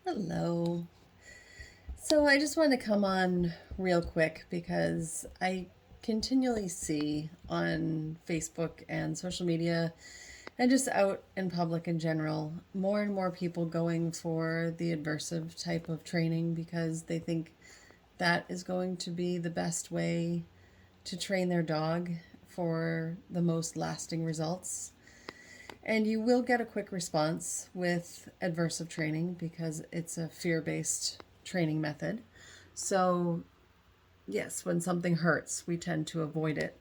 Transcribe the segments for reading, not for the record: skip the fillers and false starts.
Hello. So I just wanted to come on real quick because I continually see on Facebook and social media and just out in public in general more and more people going for the adversive type of training because they think that is going to be the best way to train their dog for the most lasting results. And you will get a quick response with adversive training because it's a fear based training method. So, yes, when something hurts, we tend to avoid it.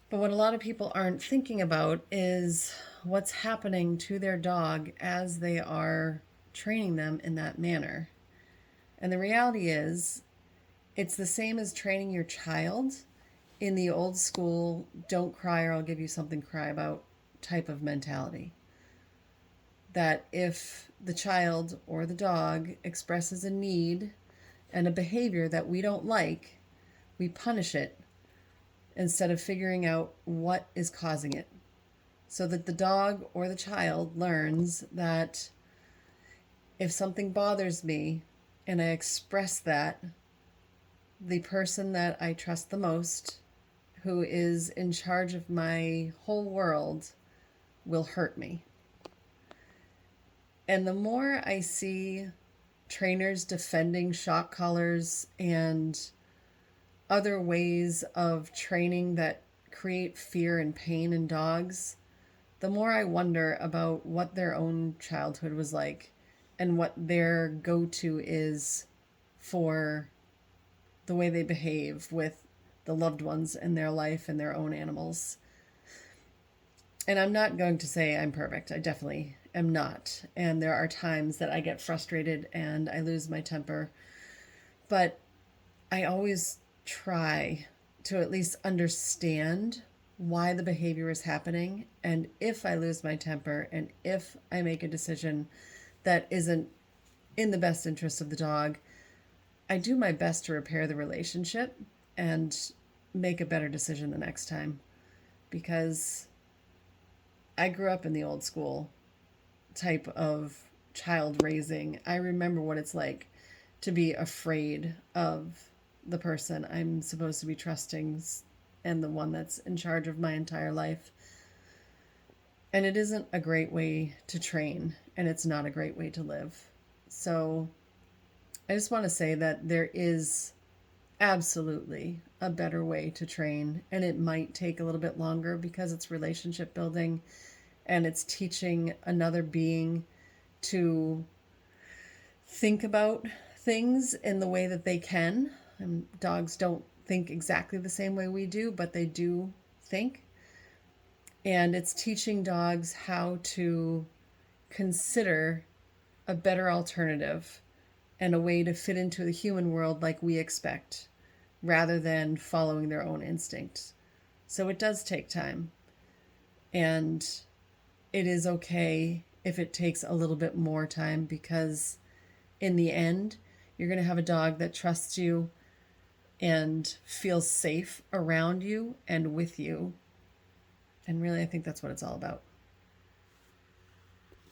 But what a lot of people aren't thinking about is what's happening to their dog as they are training them in that manner. And the reality is, it's the same as training your child in the old school, don't cry or I'll give you something to cry about type of mentality. That if the child or the dog expresses a need and a behavior that we don't like, we punish it instead of figuring out what is causing it. So that the dog or the child learns that if something bothers me and I express that, the person that I trust the most, who is in charge of my whole world, will hurt me. And the more I see trainers defending shock collars and other ways of training that create fear and pain in dogs, the more I wonder about what their own childhood was like and what their go to is for the way they behave with the loved ones in their life and their own animals. And I'm not going to say I'm perfect. I definitely am not. And there are times that I get frustrated and I lose my temper. But I always try to at least understand why the behavior is happening. And if I lose my temper and if I make a decision that isn't in the best interest of the dog, I do my best to repair the relationship and make a better decision the next time. Because I grew up in the old school type of child raising. I remember what it's like to be afraid of the person I'm supposed to be trusting and the one that's in charge of my entire life. And it isn't a great way to train, and it's not a great way to live. So I just want to say that there is absolutely a better way to train, and it might take a little bit longer because it's relationship building and it's teaching another being to think about things in the way that they can. And dogs don't think exactly the same way we do, but they do think. And it's teaching dogs how to consider a better alternative and a way to fit into the human world like we expect, rather than following their own instincts. So it does take time. And it is okay if it takes a little bit more time because in the end, you're going to have a dog that trusts you and feels safe around you and with you. And really, I think that's what it's all about.